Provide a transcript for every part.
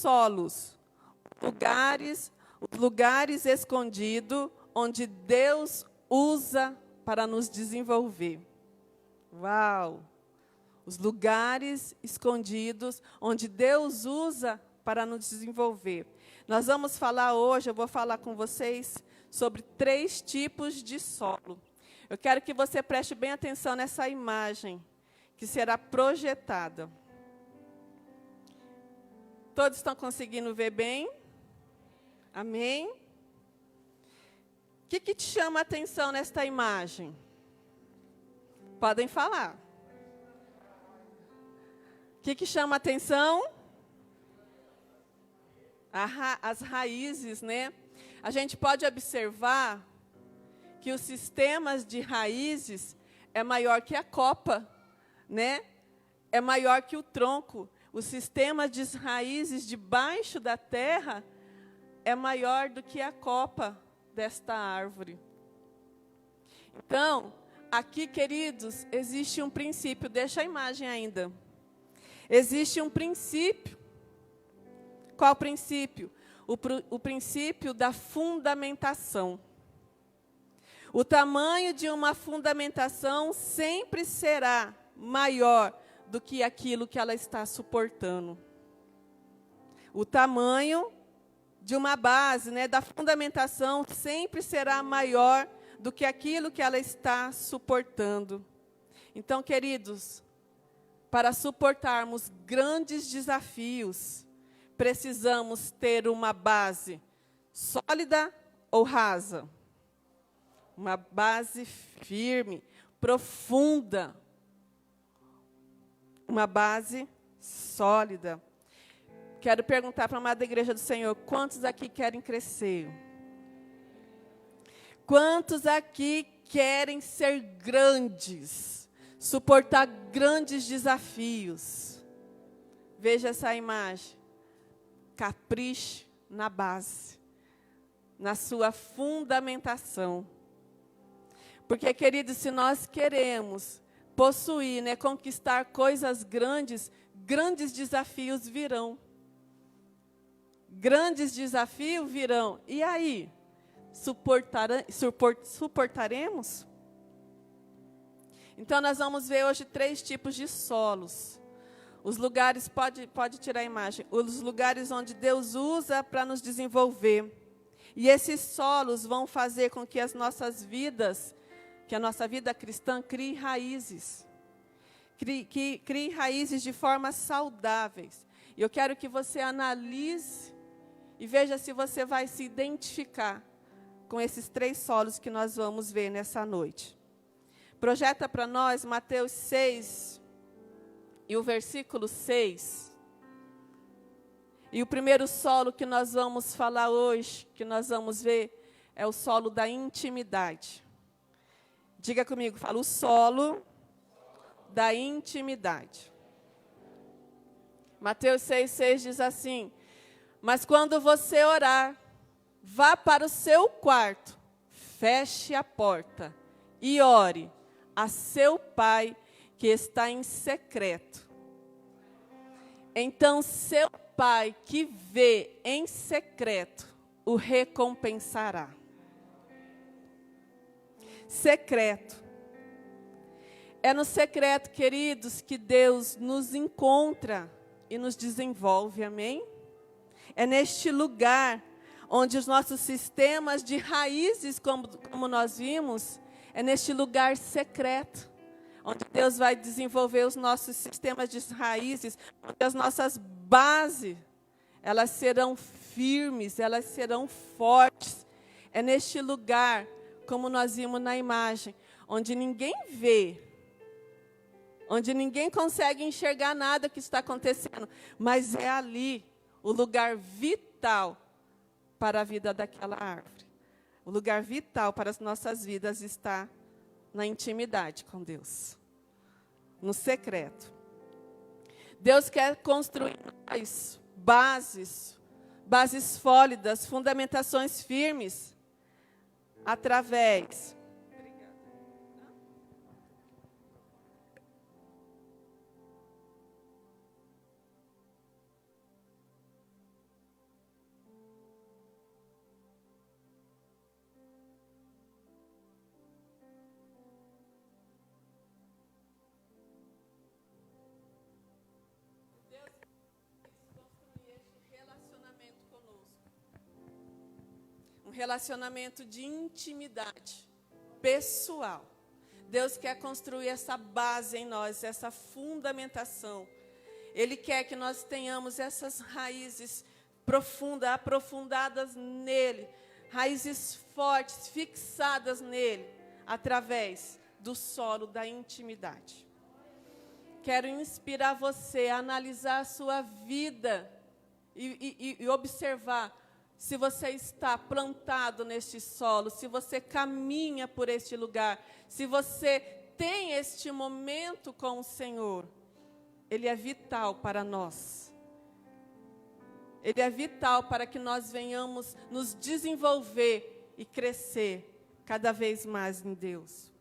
solos, os lugares escondidos onde Deus usa para nos desenvolver. Uau! Os lugares escondidos onde Deus usa para nos desenvolver. Nós vamos falar hoje, eu vou falar com vocês sobre 3 tipos de solo. Eu quero que você preste bem atenção nessa imagem que será projetada. Todos estão conseguindo ver bem? Amém? O que te chama a atenção nesta imagem? Podem falar. O que chama a atenção? As raízes, né? A gente pode observar que os sistemas de raízes é maior que a copa, né? É maior que o tronco. O sistema de raízes debaixo da terra é maior do que a copa desta árvore. Então, aqui, queridos, existe um princípio. Deixa a imagem ainda. Existe um princípio. Qual princípio? O princípio da fundamentação. O tamanho de uma fundamentação sempre será maior do que aquilo que ela está suportando. O tamanho de uma base, né, da fundamentação, sempre será maior do que aquilo que ela está suportando. Então, queridos, para suportarmos grandes desafios, precisamos ter uma base sólida ou rasa? Uma base firme, profunda. Uma base sólida. Quero perguntar para a amada igreja do Senhor, quantos aqui querem crescer? Quantos aqui querem ser grandes? Suportar grandes desafios? Veja essa imagem. Capriche na base, na sua fundamentação. Porque, queridos, se nós queremos possuir, né, conquistar coisas grandes, grandes desafios virão. Grandes desafios virão. E aí? Suportaremos? Então, nós vamos ver hoje 3 tipos de solos. Os lugares, pode tirar a imagem, os lugares onde Deus usa para nos desenvolver. E esses solos vão fazer com que as nossas vidas, que a nossa vida cristã crie raízes. Crie raízes de forma saudáveis. E eu quero que você analise e veja se você vai se identificar com esses 3 solos que nós vamos ver nessa noite. Projeta para nós Mateus 6 e o versículo 6. E o primeiro solo que nós vamos falar hoje, que nós vamos ver, é o solo da intimidade. Diga comigo, fala o solo da intimidade. Mateus 6,6 diz assim: mas quando você orar, vá para o seu quarto, feche a porta e ore a seu pai que está em secreto. Então seu pai que vê em secreto o recompensará. Secreto. É no secreto, queridos, que Deus nos encontra e nos desenvolve, amém? É neste lugar onde os nossos sistemas de raízes, como nós vimos, é neste lugar secreto, onde Deus vai desenvolver os nossos sistemas de raízes, onde as nossas bases, elas serão firmes, elas serão fortes. É neste lugar, como nós vimos na imagem, onde ninguém vê, onde ninguém consegue enxergar nada que está acontecendo, mas é ali o lugar vital para a vida daquela árvore. O lugar vital para as nossas vidas está na intimidade com Deus, no secreto. Deus quer construir bases sólidas, fundamentações firmes, através relacionamento de intimidade pessoal. Deus quer construir essa base em nós, essa fundamentação. Ele quer que nós tenhamos essas raízes profundas, aprofundadas nele, raízes fortes, fixadas nele, através do solo da intimidade. Quero inspirar você a analisar a sua vida e observar se você está plantado neste solo, se você caminha por este lugar, se você tem este momento com o Senhor. Ele é vital para nós. Ele é vital para que nós venhamos nos desenvolver e crescer cada vez mais em Deus.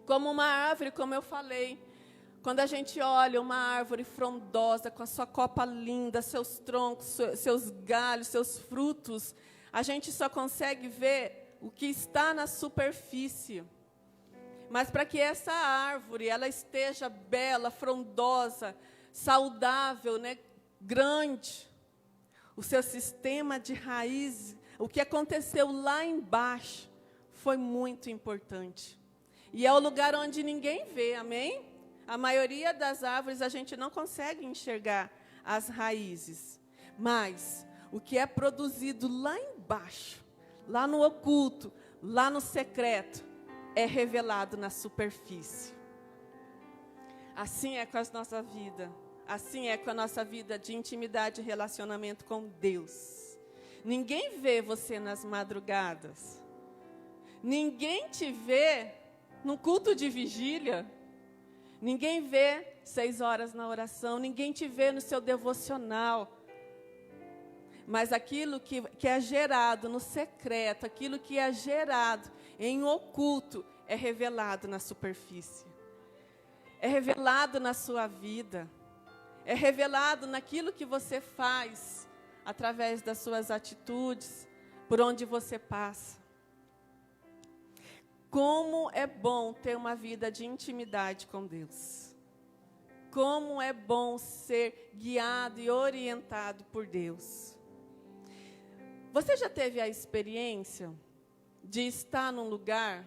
Como uma árvore, como eu falei, quando a gente olha uma árvore frondosa, com a sua copa linda, seus troncos, seus galhos, seus frutos, a gente só consegue ver o que está na superfície. Mas para que essa árvore ela esteja bela, frondosa, saudável, né, grande, o seu sistema de raiz, o que aconteceu lá embaixo, foi muito importante. E é o lugar onde ninguém vê, amém? A maioria das árvores a gente não consegue enxergar as raízes. Mas o que é produzido lá embaixo, lá no oculto, lá no secreto, é revelado na superfície. Assim é com a nossa vida. Assim é com a nossa vida de intimidade e relacionamento com Deus. Ninguém vê você nas madrugadas. Ninguém te vê no culto de vigília. Ninguém vê 6 horas na oração. Ninguém te vê no seu devocional. Mas aquilo que é gerado no secreto, aquilo que é gerado em oculto, é revelado na superfície. É revelado na sua vida. É revelado naquilo que você faz, através das suas atitudes, por onde você passa. Como é bom ter uma vida de intimidade com Deus. Como é bom ser guiado e orientado por Deus. Você já teve a experiência de estar num lugar,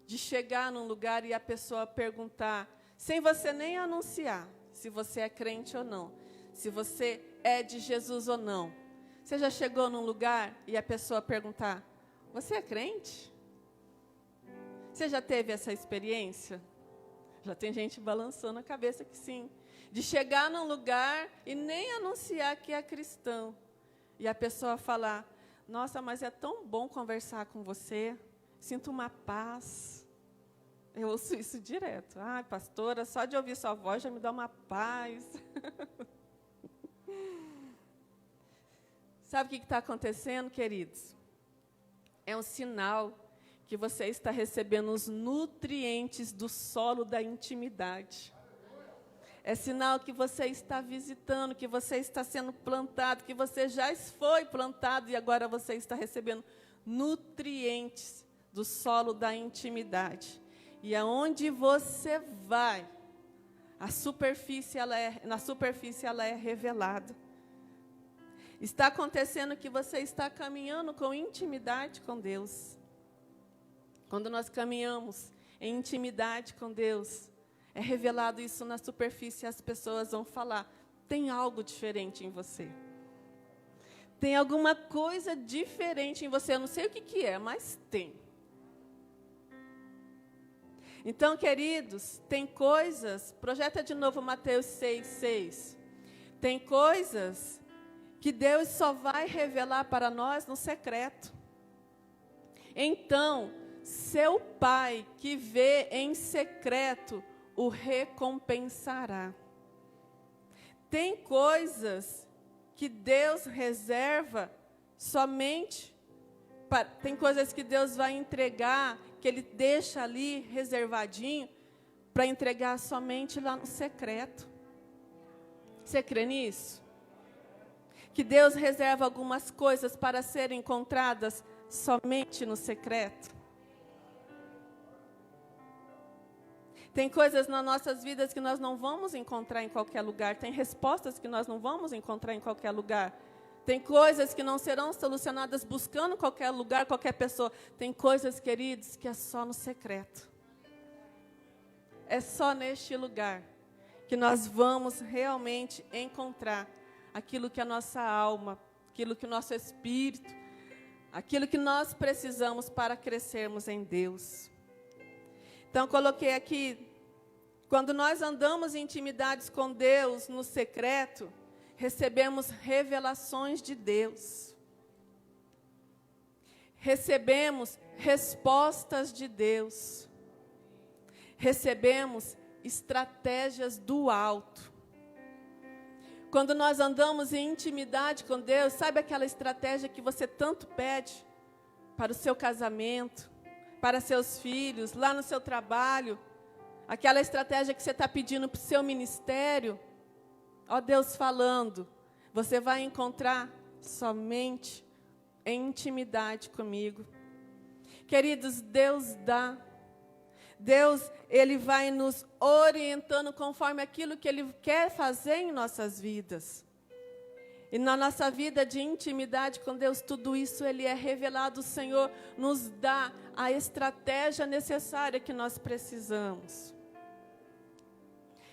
de chegar num lugar e a pessoa perguntar, sem você nem anunciar, se você é crente ou não, se você é de Jesus ou não. Você já chegou num lugar e a pessoa perguntar, você é crente? Você já teve essa experiência? Já tem gente balançando a cabeça que sim. De chegar num lugar e nem anunciar que é cristão. E a pessoa falar, nossa, mas é tão bom conversar com você. Sinto uma paz. Eu ouço isso direto. Ai, pastora, só de ouvir sua voz já me dá uma paz. Sabe o que está acontecendo, queridos? É um sinal que você está recebendo os nutrientes do solo da intimidade. É sinal que você está visitando, que você está sendo plantado, que você já foi plantado e agora você está recebendo nutrientes do solo da intimidade. E aonde você vai, na superfície ela é revelada. Está acontecendo que você está caminhando com intimidade com Deus. Quando nós caminhamos em intimidade com Deus, é revelado isso na superfície e as pessoas vão falar, tem algo diferente em você. Tem alguma coisa diferente em você, eu não sei o que é, mas tem. Então, queridos, tem coisas, projeta de novo Mateus 6:6. Tem coisas que Deus só vai revelar para nós no secreto. Então, seu Pai que vê em secreto o recompensará. Tem coisas que Deus reserva somente tem coisas que Deus vai entregar, que Ele deixa ali reservadinho para entregar somente lá no secreto. Você crê nisso? Que Deus reserva algumas coisas para serem encontradas somente no secreto. Tem coisas nas nossas vidas que nós não vamos encontrar em qualquer lugar. Tem respostas que nós não vamos encontrar em qualquer lugar. Tem coisas que não serão solucionadas buscando qualquer lugar, qualquer pessoa. Tem coisas, queridos, que é só no secreto. É só neste lugar que nós vamos realmente encontrar aquilo que a nossa alma, aquilo que o nosso espírito, aquilo que nós precisamos para crescermos em Deus. Então, coloquei aqui, quando nós andamos em intimidades com Deus no secreto, recebemos revelações de Deus. Recebemos respostas de Deus. Recebemos estratégias do alto. Quando nós andamos em intimidade com Deus, sabe aquela estratégia que você tanto pede para o seu casamento, para seus filhos, lá no seu trabalho, aquela estratégia que você está pedindo para o seu ministério? Ó Deus falando, você vai encontrar somente em intimidade comigo. Queridos, Deus dá. Deus, Ele vai nos orientando conforme aquilo que Ele quer fazer em nossas vidas. E na nossa vida de intimidade com Deus, tudo isso Ele é revelado. O Senhor nos dá a estratégia necessária que nós precisamos.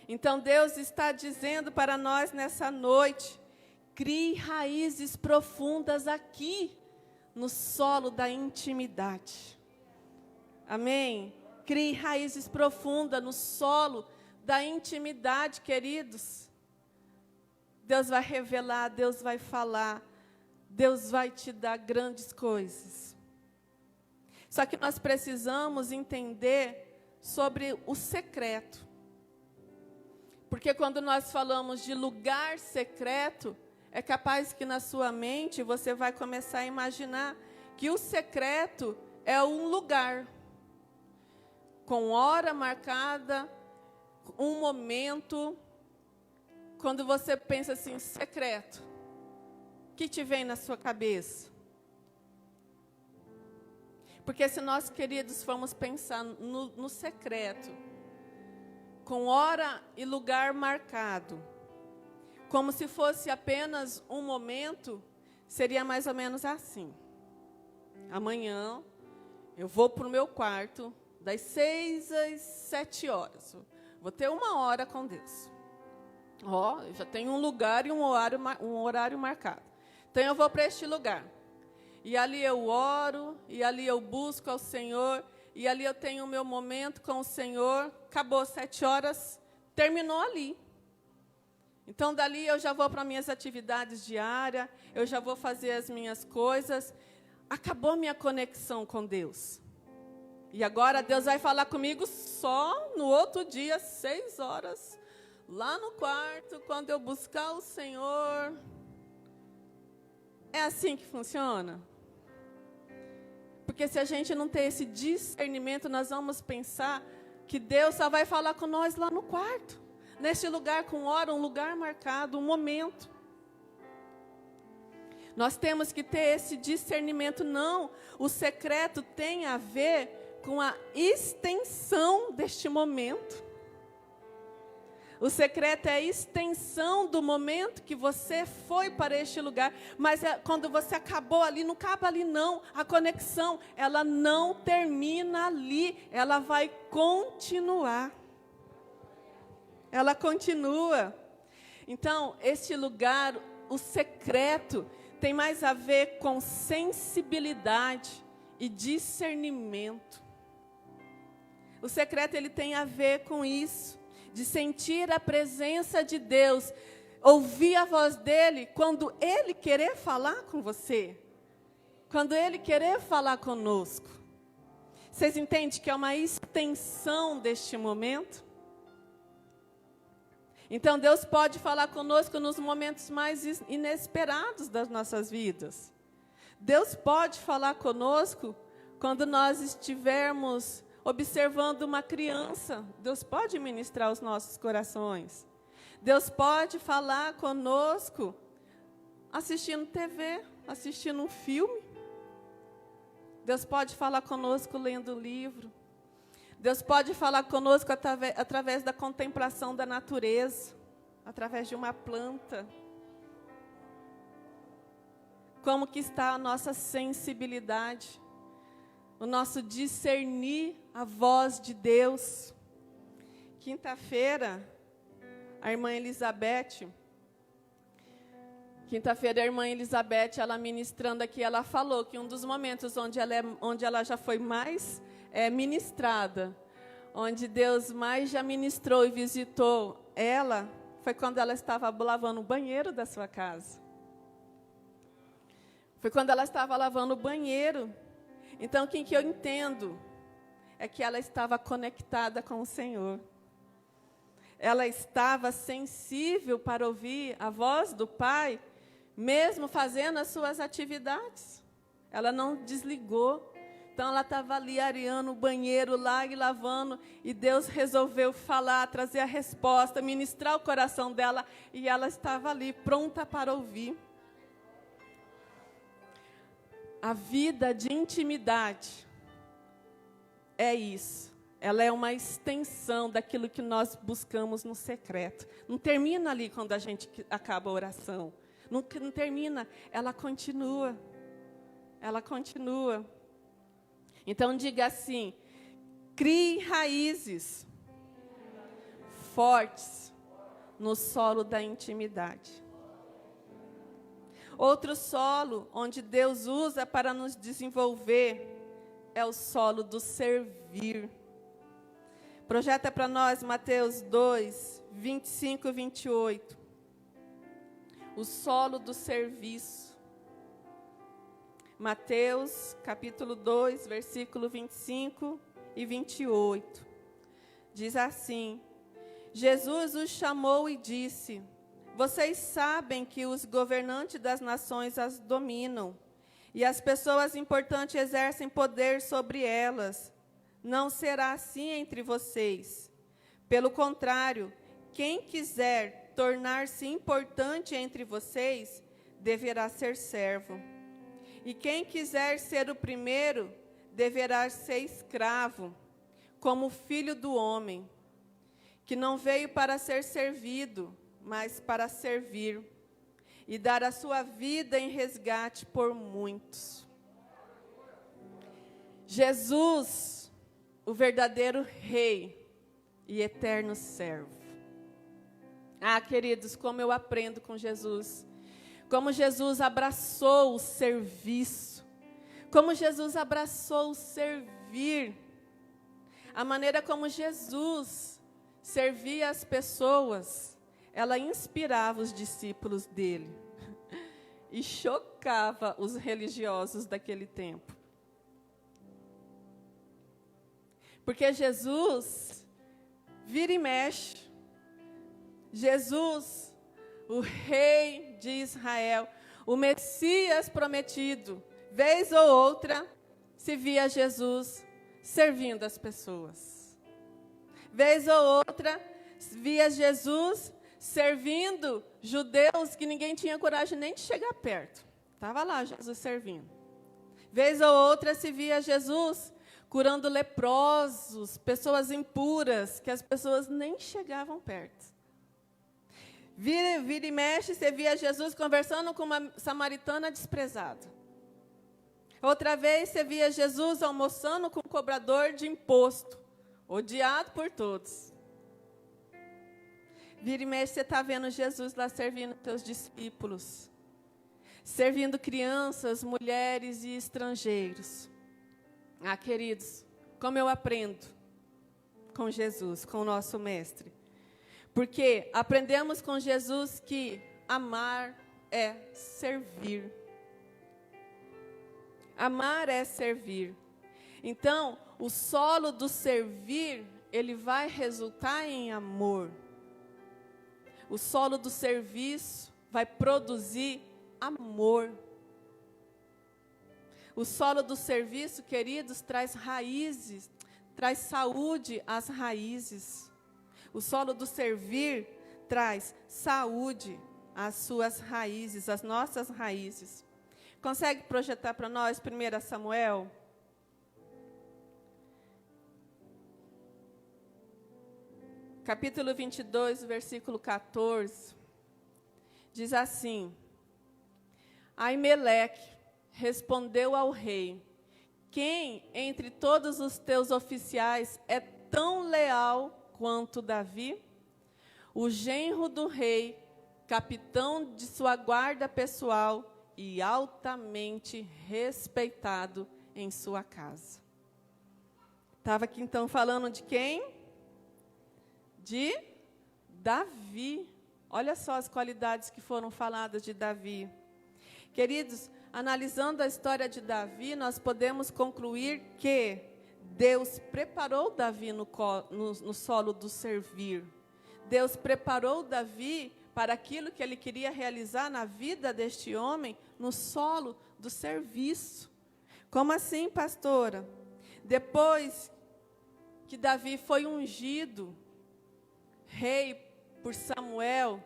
Então Deus está dizendo para nós nessa noite, crie raízes profundas aqui, no solo da intimidade. Amém? Crie raízes profundas no solo da intimidade, queridos. Deus vai revelar, Deus vai falar, Deus vai te dar grandes coisas. Só que nós precisamos entender sobre o secreto. Porque quando nós falamos de lugar secreto, é capaz que na sua mente você vai começar a imaginar que o secreto é um lugar, com hora marcada, um momento. Quando você pensa assim, secreto, o que te vem na sua cabeça? Porque se nós, queridos, formos pensar no secreto, com hora e lugar marcado, como se fosse apenas um momento, seria mais ou menos assim. Amanhã, eu vou para o meu quarto, das 6 às 7 horas. Vou ter 1 hora com Deus. Eu já tenho um lugar e um horário marcado. Então, eu vou para este lugar. E ali eu oro, e ali eu busco ao Senhor, e ali eu tenho o meu momento com o Senhor. Acabou 7 horas, terminou ali. Então, dali eu já vou para minhas atividades diárias, eu já vou fazer as minhas coisas. Acabou minha conexão com Deus. E agora Deus vai falar comigo só no outro dia, 6 horas, lá no quarto, quando eu buscar o Senhor. É assim que funciona? Porque se a gente não ter esse discernimento, nós vamos pensar que Deus só vai falar com nós lá no quarto. Neste lugar com hora, um lugar marcado, um momento. Nós temos que ter esse discernimento. Não, o secreto tem a ver com a extensão deste momento. O secreto é a extensão do momento que você foi para este lugar. Mas quando você acabou ali, não acaba ali não. A conexão, ela não termina ali. Ela vai continuar. Ela continua. Então, este lugar, o secreto, tem mais a ver com sensibilidade e discernimento. O secreto, ele tem a ver com isso, de sentir a presença de Deus, ouvir a voz dele quando ele querer falar com você, quando ele querer falar conosco. Vocês entendem que é uma extensão deste momento? Então, Deus pode falar conosco nos momentos mais inesperados das nossas vidas. Deus pode falar conosco quando nós estivermos observando uma criança. Deus pode ministrar os nossos corações. Deus pode falar conosco assistindo TV, assistindo um filme. Deus pode falar conosco lendo livro. Deus pode falar conosco através da contemplação da natureza, através de uma planta. como que está a nossa sensibilidade, o nosso discernir a voz de Deus. Quinta-feira, a irmã Elizabeth, ela ministrando aqui, ela falou que um dos momentos onde ela já foi mais ministrada, onde Deus mais já ministrou e visitou ela, foi quando ela estava lavando o banheiro da sua casa. Foi quando ela estava lavando o banheiro. Então, o que eu entendo é que ela estava conectada com o Senhor. Ela estava sensível para ouvir a voz do Pai, mesmo fazendo as suas atividades. Ela não desligou. Então, ela estava ali areando o banheiro lá e lavando, e Deus resolveu falar, trazer a resposta, ministrar o coração dela, e ela estava ali, pronta para ouvir. A vida de intimidade é isso. Ela é uma extensão daquilo que nós buscamos no secreto. Não termina ali quando a gente acaba a oração. Não termina, ela continua. Ela continua. Então, diga assim: crie raízes fortes no solo da intimidade. Outro solo onde Deus usa para nos desenvolver é o solo do servir. Projeta para nós Mateus 2, 25 e 28. O solo do serviço. Mateus, capítulo 2, versículo 25 e 28. Diz assim: Jesus os chamou e disse: vocês sabem que os governantes das nações as dominam, e as pessoas importantes exercem poder sobre elas. Não será assim entre vocês. Pelo contrário, quem quiser tornar-se importante entre vocês, deverá ser servo. E quem quiser ser o primeiro, deverá ser escravo, como filho do homem, que não veio para ser servido, mas para servir, e dar a sua vida em resgate por muitos. Jesus, o verdadeiro Rei e eterno servo. Ah, queridos, como eu aprendo com Jesus. Como Jesus abraçou o serviço. Como Jesus abraçou o servir. A maneira como Jesus servia as pessoas, ela inspirava os discípulos dele. E chocava os religiosos daquele tempo. Porque Jesus vira e mexe. Jesus, o Rei de Israel, o Messias prometido, vez ou outra, se via Jesus servindo as pessoas. Vez ou outra, via Jesus servindo judeus que ninguém tinha coragem nem de chegar perto. Estava lá Jesus servindo. Vez ou outra, se via Jesus curando leprosos, pessoas impuras, que as pessoas nem chegavam perto. Vira e mexe, você via Jesus conversando com uma samaritana desprezada. Outra vez, você via Jesus almoçando com um cobrador de imposto, odiado por todos. Vira e mexe, você está vendo Jesus lá servindo seus discípulos, servindo crianças, mulheres e estrangeiros. Ah, queridos, como eu aprendo com Jesus, com o nosso Mestre. Porque aprendemos com Jesus que amar é servir. Amar é servir. Então, o solo do servir, ele vai resultar em amor. O solo do serviço vai produzir amor. O solo do serviço, queridos, traz raízes, traz saúde às raízes. O solo do servir traz saúde às suas raízes, às nossas raízes. Consegue projetar para nós 1 Samuel? Capítulo 22, versículo 14. Diz assim: Aimeleque respondeu ao rei: quem entre todos os teus oficiais é tão leal quanto Davi? O genro do rei, capitão de sua guarda pessoal e altamente respeitado em sua casa. Estava aqui então falando de quem? De Davi. Olha só as qualidades que foram faladas de Davi. Queridos, analisando a história de Davi, nós podemos concluir que Deus preparou Davi no solo do servir. Deus preparou Davi para aquilo que ele queria realizar na vida deste homem, no solo do serviço. Como assim, pastora? Depois que Davi foi ungido rei por Samuel,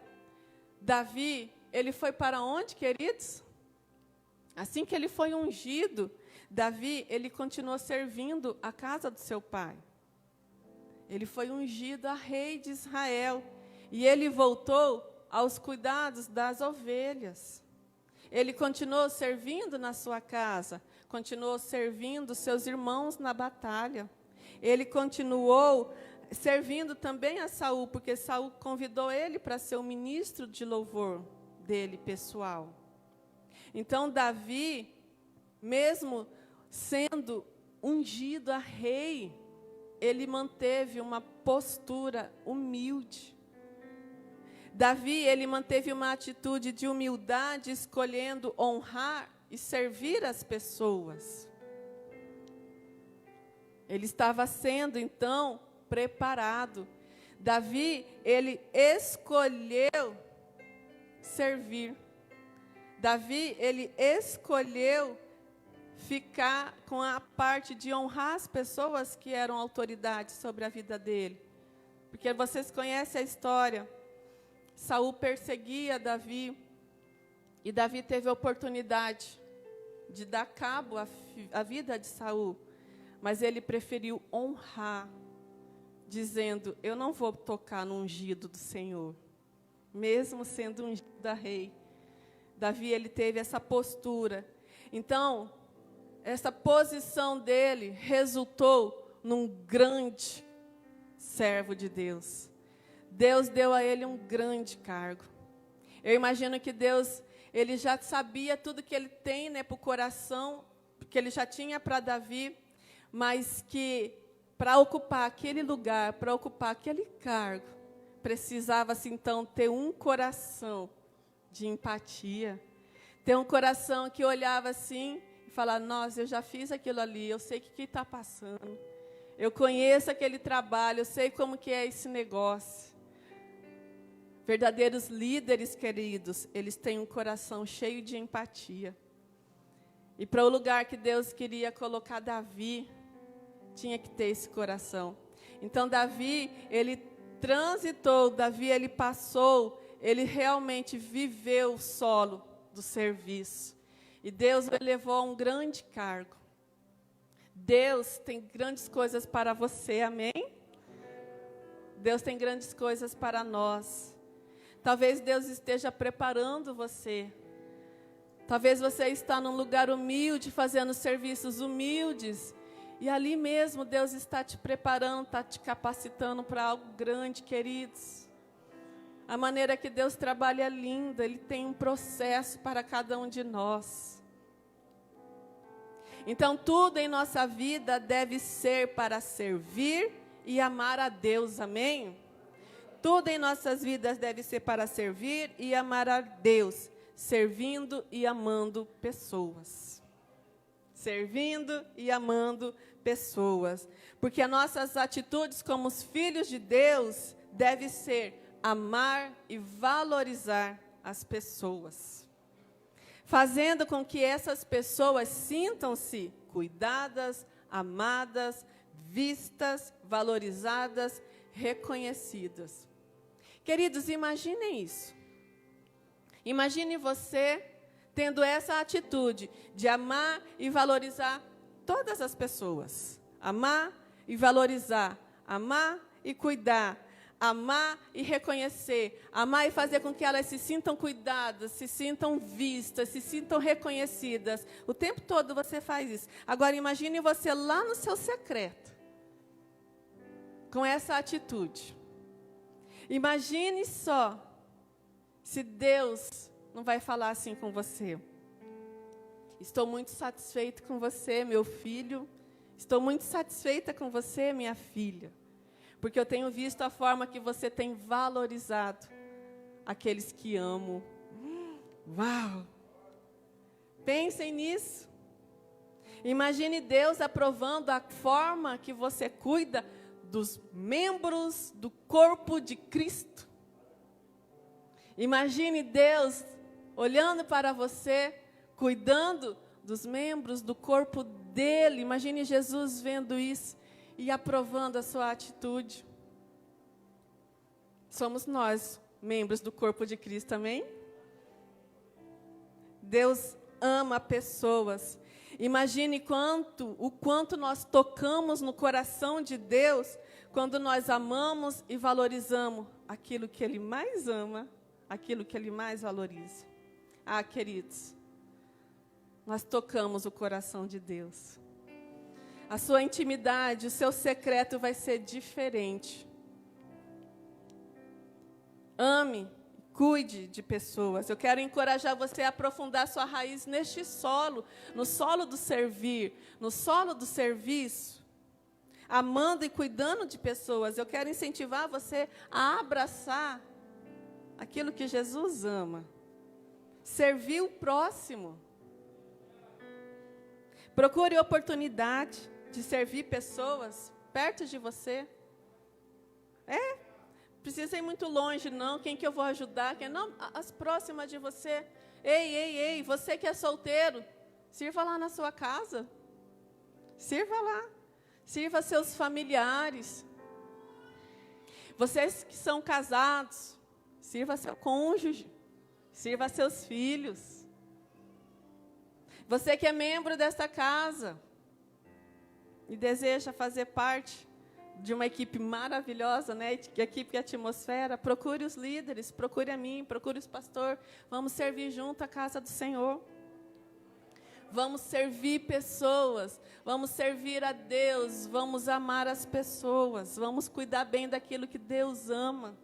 Davi, ele foi para onde, queridos? Assim que ele foi ungido, Davi, ele continuou servindo a casa do seu pai. Ele foi ungido a rei de Israel. E ele voltou aos cuidados das ovelhas. Ele continuou servindo na sua casa. Continuou servindo seus irmãos na batalha. Ele continuou servindo também a Saul, porque Saul convidou ele para ser o ministro de louvor dele, pessoal. Então, Davi, mesmo sendo ungido a rei, ele manteve uma postura humilde. Davi, ele manteve uma atitude de humildade, escolhendo honrar e servir as pessoas. Ele estava sendo, então, preparado. Davi, ele escolheu servir. Davi, ele escolheu ficar com a parte de honrar as pessoas que eram autoridade sobre a vida dele. Porque vocês conhecem a história. Saul perseguia Davi, e Davi teve a oportunidade de dar cabo à vida de Saul, mas ele preferiu honrar, dizendo: eu não vou tocar no ungido do Senhor, mesmo sendo ungido da rei. Davi, ele teve essa postura. Então, essa posição dele resultou num grande servo de Deus. Deus deu a ele um grande cargo. Eu imagino que Deus, ele já sabia tudo que ele tem, para o coração, que ele já tinha para Davi, mas que para ocupar aquele lugar, para ocupar aquele cargo, precisava-se então ter um coração de empatia, ter um coração que olhava assim e falava: nossa, eu já fiz aquilo ali, eu sei o que está passando, eu conheço aquele trabalho, eu sei como que é esse negócio. Verdadeiros líderes, queridos, eles têm um coração cheio de empatia. E para o lugar que Deus queria colocar Davi, tinha que ter esse coração. Então, Davi, ele transitou, Davi, ele passou, ele realmente viveu o solo do serviço. E Deus o elevou a um grande cargo. Deus tem grandes coisas para você, amém? Deus tem grandes coisas para nós. Talvez Deus esteja preparando você. Talvez você está num lugar humilde, fazendo serviços humildes. E ali mesmo Deus está te preparando, está te capacitando para algo grande, queridos. A maneira que Deus trabalha é linda. Ele tem um processo para cada um de nós. Então, tudo em nossa vida deve ser para servir e amar a Deus, amém? Tudo em nossas vidas deve ser para servir e amar a Deus, servindo e amando pessoas. Servindo e amando pessoas. Porque as nossas atitudes como os filhos de Deus devem ser amar e valorizar as pessoas, fazendo com que essas pessoas sintam-se cuidadas, amadas, vistas, valorizadas, reconhecidas. Queridos, imaginem isso. Imagine você tendo essa atitude de amar e valorizar todas as pessoas. Amar e valorizar, amar e cuidar, Amar e reconhecer. Amar e fazer com que elas se sintam cuidadas, se sintam vistas, se sintam reconhecidas. O tempo todo você faz isso. Agora imagine você lá no seu secreto, com essa atitude. Imagine só se Deus não vai falar assim com você. Estou muito satisfeito com você, meu filho. Estou muito satisfeita com você, minha filha. Porque eu tenho visto a forma que você tem valorizado aqueles que amo. Uau! Pensem nisso. Imagine Deus aprovando a forma que você cuida dos membros do corpo de Cristo. Imagine Deus olhando para você, cuidando dos membros do corpo dele. Imagine Jesus vendo isso e aprovando a sua atitude. Somos nós, membros do corpo de Cristo, amém? Deus ama pessoas. Imagine o quanto nós tocamos no coração de Deus quando nós amamos e valorizamos aquilo que Ele mais ama, aquilo que Ele mais valoriza. Ah, queridos, nós tocamos o coração de Deus. A sua intimidade, o seu secreto vai ser diferente. Ame, cuide de pessoas. Eu quero encorajar você a aprofundar sua raiz neste solo, no solo do servir, no solo do serviço. Amando e cuidando de pessoas. Eu quero incentivar você a abraçar aquilo que Jesus ama. Servir o próximo. Procure oportunidade de servir pessoas perto de você. Precisa ir muito longe, não. Quem que eu vou ajudar? Não, as próximas de você. Ei, você que é solteiro, sirva lá na sua casa. Sirva lá. Sirva seus familiares. Vocês que são casados, sirva seu cônjuge. Sirva seus filhos. Você que é membro desta casa e deseja fazer parte de uma equipe maravilhosa, né? Equipe Atmosfera, procure os líderes, procure a mim, procure os pastores. Vamos servir junto a casa do Senhor. Vamos servir pessoas, vamos servir a Deus, vamos amar as pessoas, vamos cuidar bem daquilo que Deus ama.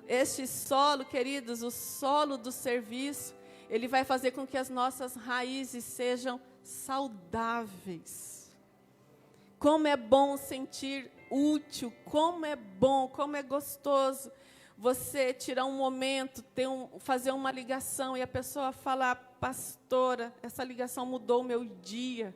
Este solo, queridos, o solo do serviço, ele vai fazer com que as nossas raízes sejam saudáveis. Como é bom sentir útil, como é bom, como é gostoso você tirar um momento, fazer uma ligação e a pessoa falar: pastora, essa ligação mudou o meu dia.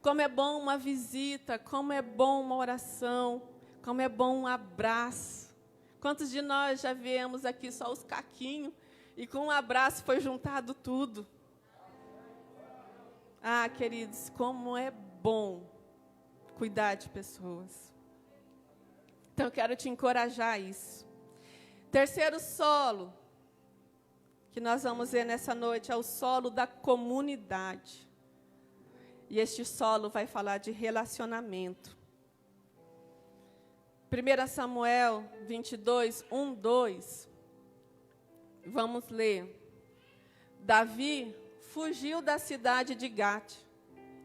Como é bom uma visita, como é bom uma oração, como é bom um abraço. Quantos de nós já viemos aqui só os caquinhos e com um abraço foi juntado tudo? Ah, queridos, como é bom cuidar de pessoas. Então, eu quero te encorajar a isso. Terceiro solo que nós vamos ver nessa noite é o solo da comunidade. E este solo vai falar de relacionamento. 1 Samuel 22, 1, 2. Vamos ler. Davi fugiu da cidade de Gate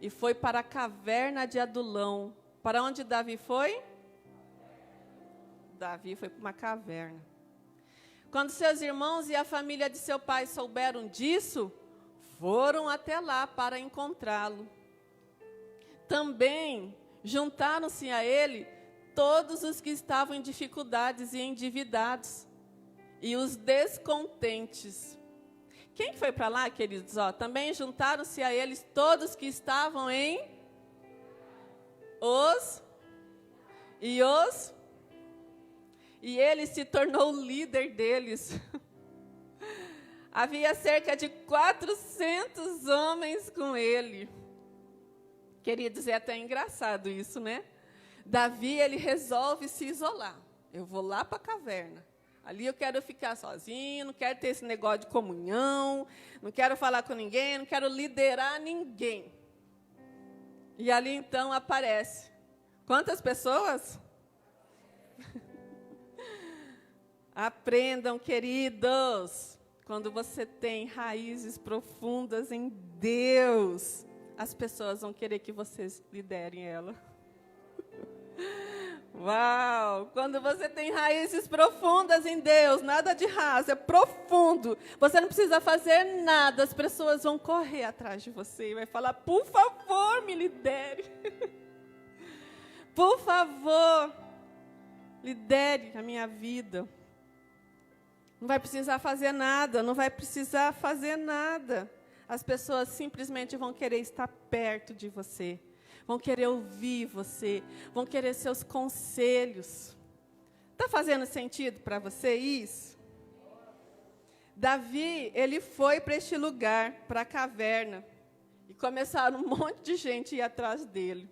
e foi para a caverna de Adulão. Para onde Davi foi? Davi foi para uma caverna. Quando seus irmãos e a família de seu pai souberam disso, foram até lá para encontrá-lo. Também juntaram-se a ele todos os que estavam em dificuldades e endividados, e os descontentes. Quem foi para lá, queridos? Também juntaram-se a eles todos que estavam em e ele se tornou o líder deles. Havia cerca de 400 homens com ele. Queridos, é até engraçado isso, né? Davi, ele resolve se isolar. Eu vou lá para a caverna. Ali eu quero ficar sozinho, não quero ter esse negócio de comunhão, não quero falar com ninguém, não quero liderar ninguém. E ali, então, aparece. Quantas pessoas? Aprendam, queridos, quando você tem raízes profundas em Deus, as pessoas vão querer que vocês liderem ela. Uau! Quando você tem raízes profundas em Deus, nada de raso, é profundo. Você não precisa fazer nada, as pessoas vão correr atrás de você e vai falar, por favor, me lidere. Por favor, lidere a minha vida. Não vai precisar fazer nada, não vai precisar fazer nada. As pessoas simplesmente vão querer estar perto de você. Vão querer ouvir você, vão querer seus conselhos. Está fazendo sentido para você isso? Davi, ele foi para este lugar, para a caverna, e começaram um monte de gente a ir atrás dele.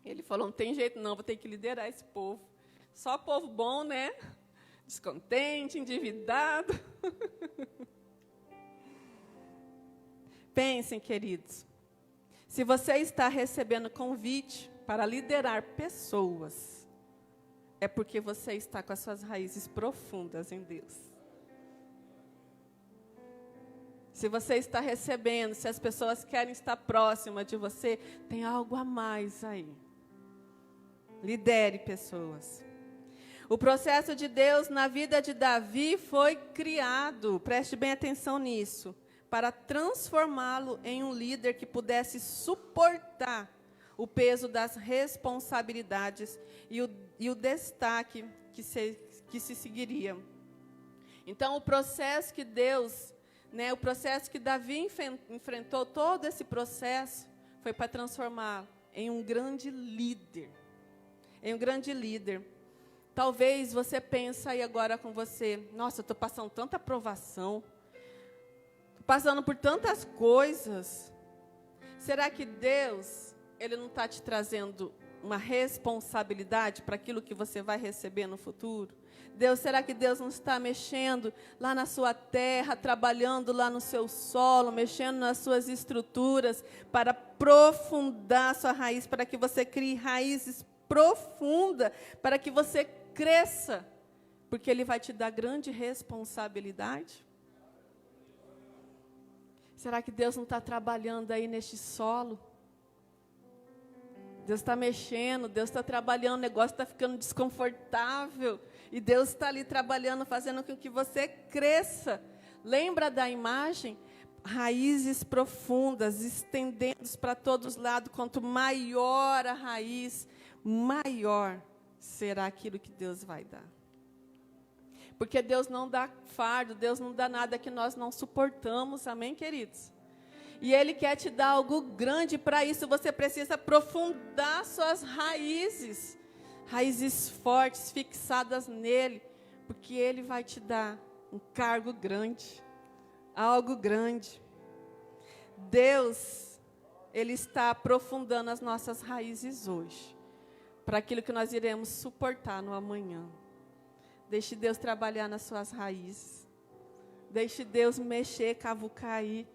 Ele falou, não tem jeito não, vou ter que liderar esse povo. Só povo bom, né? Descontente, endividado. Pensem, queridos. Se você está recebendo convite para liderar pessoas, é porque você está com as suas raízes profundas em Deus. Se você está recebendo, se as pessoas querem estar próximas de você, tem algo a mais aí. Lidere pessoas. O processo de Deus na vida de Davi foi criado, preste bem atenção nisso, para transformá-lo em um líder que pudesse suportar o peso das responsabilidades e o destaque que se seguiria. Então, o processo que Deus, o processo que Davi enfrentou, todo esse processo, foi para transformá-lo em um grande líder. Em um grande líder. Talvez você pense aí agora com você, nossa, eu estou passando tanta provação, passando por tantas coisas. Será que Deus, Ele não está te trazendo uma responsabilidade para aquilo que você vai receber no futuro? Será que Deus não está mexendo lá na sua terra, trabalhando lá no seu solo, mexendo nas suas estruturas, para aprofundar a sua raiz, para que você crie raízes profundas, para que você cresça, porque Ele vai te dar grande responsabilidade? Será que Deus não está trabalhando aí neste solo? Deus está mexendo, Deus está trabalhando, o negócio está ficando desconfortável. E Deus está ali trabalhando, fazendo com que você cresça. Lembra da imagem? Raízes profundas, estendendo-se para todos os lados. Quanto maior a raiz, maior será aquilo que Deus vai dar. Porque Deus não dá fardo, Deus não dá nada que nós não suportamos, amém, queridos? E Ele quer te dar algo grande, para isso você precisa aprofundar suas raízes, raízes fortes, fixadas nele, porque Ele vai te dar um cargo grande, algo grande. Deus, Ele está aprofundando as nossas raízes hoje, para aquilo que nós iremos suportar no amanhã. Deixe Deus trabalhar nas suas raízes. Deixe Deus mexer, cavucar aí.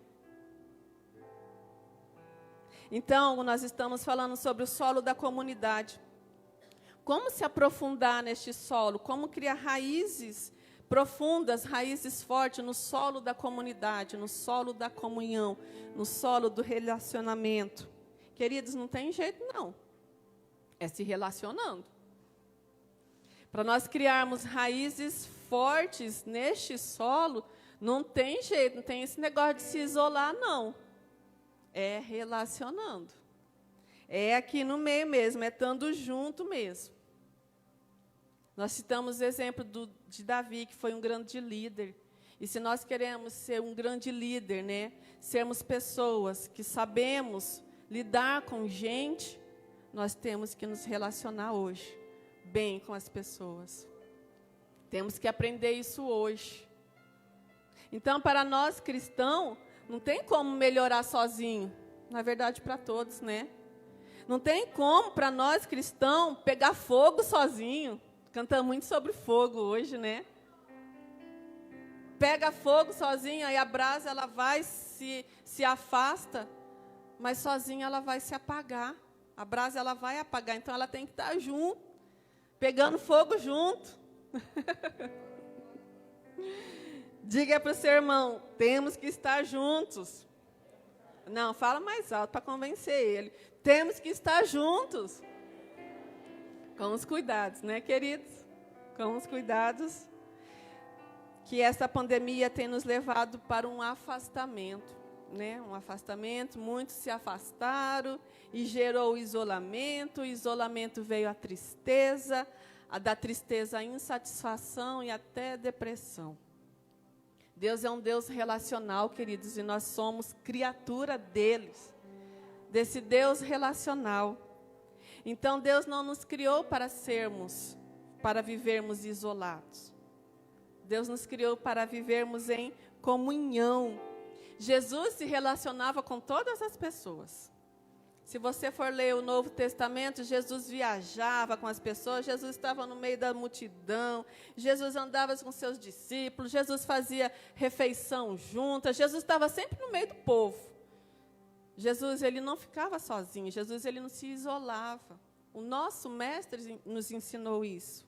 Então, nós estamos falando sobre o solo da comunidade. Como se aprofundar neste solo? Como criar raízes profundas, raízes fortes no solo da comunidade, no solo da comunhão, no solo do relacionamento? Queridos, não tem jeito não. É se relacionando. Para nós criarmos raízes fortes neste solo, não tem jeito, não tem esse negócio de se isolar, não. É relacionando. É aqui no meio mesmo, é estando junto mesmo. Nós citamos o exemplo de Davi, que foi um grande líder. E se nós queremos ser um grande líder, sermos pessoas que sabemos lidar com gente, nós temos que nos relacionar hoje bem com as pessoas. Temos que aprender isso hoje. Então, para nós cristãos, não tem como melhorar sozinho. Na verdade, para todos, Não tem como, para nós cristãos, pegar fogo sozinho. Cantamos muito sobre fogo hoje, Pega fogo sozinho, aí a brasa ela vai se afasta, mas sozinha ela vai se apagar. A brasa ela vai apagar, então ela tem que estar junto, pegando fogo junto. Diga para o seu irmão, temos que estar juntos. Não, fala mais alto para convencer ele. Temos que estar juntos. Com os cuidados, né, queridos? Com os cuidados. Que essa pandemia tem nos levado para um afastamento, né? Um afastamento, muitos se afastaram e gerou isolamento. O isolamento veio a tristeza, da tristeza a insatisfação e até depressão. Deus é um Deus relacional, queridos, e nós somos criatura deles, desse Deus relacional. Então, Deus não nos criou para vivermos isolados. Deus nos criou para vivermos em comunhão. Jesus se relacionava com todas as pessoas. Se você for ler o Novo Testamento, Jesus viajava com as pessoas, Jesus estava no meio da multidão, Jesus andava com seus discípulos, Jesus fazia refeição juntas, Jesus estava sempre no meio do povo. Jesus, ele não ficava sozinho, Jesus, ele não se isolava. O nosso mestre nos ensinou isso.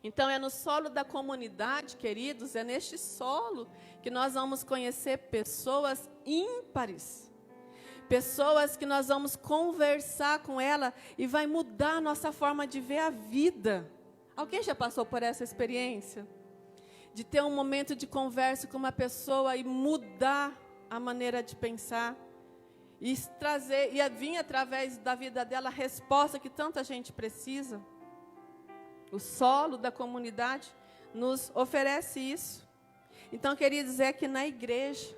Então, é no solo da comunidade, queridos, é neste solo que nós vamos conhecer pessoas ímpares. Pessoas que nós vamos conversar com ela e vai mudar a nossa forma de ver a vida. Alguém já passou por essa experiência? De ter um momento de conversa com uma pessoa e mudar a maneira de pensar. E trazer, e vir através da vida dela a resposta que tanta gente precisa. O solo da comunidade nos oferece isso. Então, queridos, é aqui na igreja,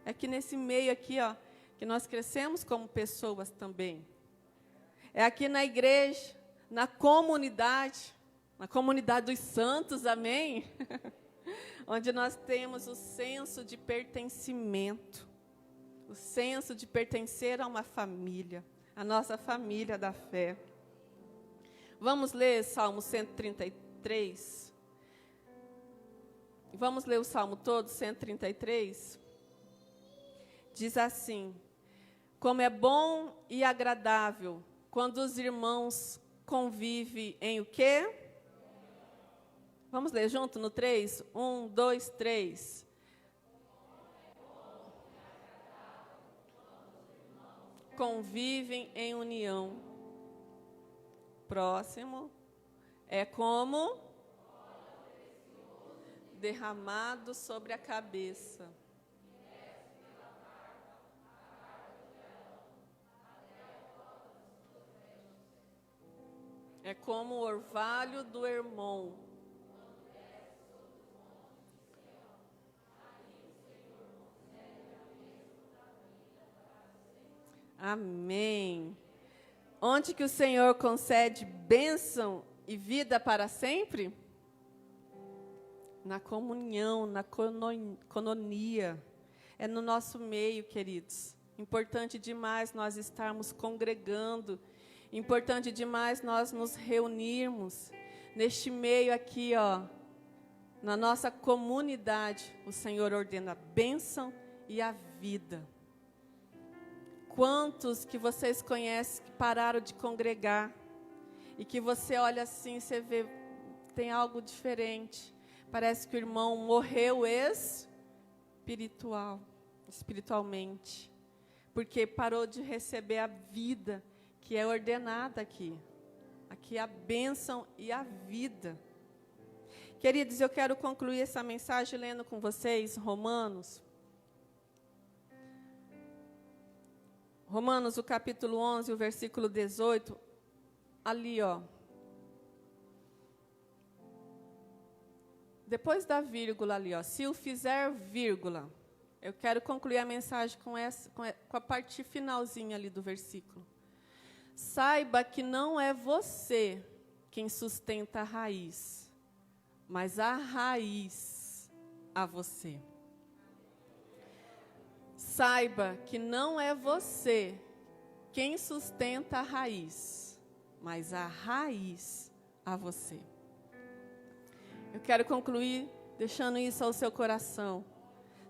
é aqui nesse meio aqui, ó, que nós crescemos como pessoas também. É aqui na igreja, na comunidade dos santos, amém? Onde nós temos o senso de pertencimento, o senso de pertencer a uma família, a nossa família da fé. Vamos ler Salmo 133? Vamos ler o Salmo todo, 133? Diz assim: como é bom e agradável quando os irmãos convivem em o quê? Vamos ler junto no 3? 1, 2, 3. Convivem em união. Próximo. É como derramado sobre a cabeça. É como o orvalho do Hermon. Amém. Onde que o Senhor concede bênção e vida para sempre? Na comunhão, na cononia. É no nosso meio, queridos. Importante demais nós estarmos congregando. Importante demais nós nos reunirmos neste meio aqui, ó, na nossa comunidade. O Senhor ordena a bênção e a vida. Quantos que vocês conhecem que pararam de congregar e que você olha assim, você vê, tem algo diferente. Parece que o irmão morreu espiritualmente, porque parou de receber a vida que é ordenada aqui. Aqui a bênção e a vida. Queridos, eu quero concluir essa mensagem lendo com vocês Romanos. Romanos, o capítulo 11, o versículo 18. Ali, ó. Depois da vírgula ali, ó. Se o fizer vírgula. Eu quero concluir a mensagem com a parte finalzinha ali do versículo. Saiba que não é você quem sustenta a raiz, mas a raiz a você. Saiba que não é você quem sustenta a raiz, mas a raiz a você. Eu quero concluir deixando isso ao seu coração.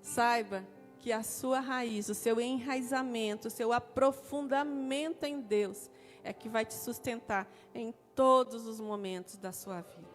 Saiba que a sua raiz, o seu enraizamento, o seu aprofundamento em Deus é que vai te sustentar em todos os momentos da sua vida.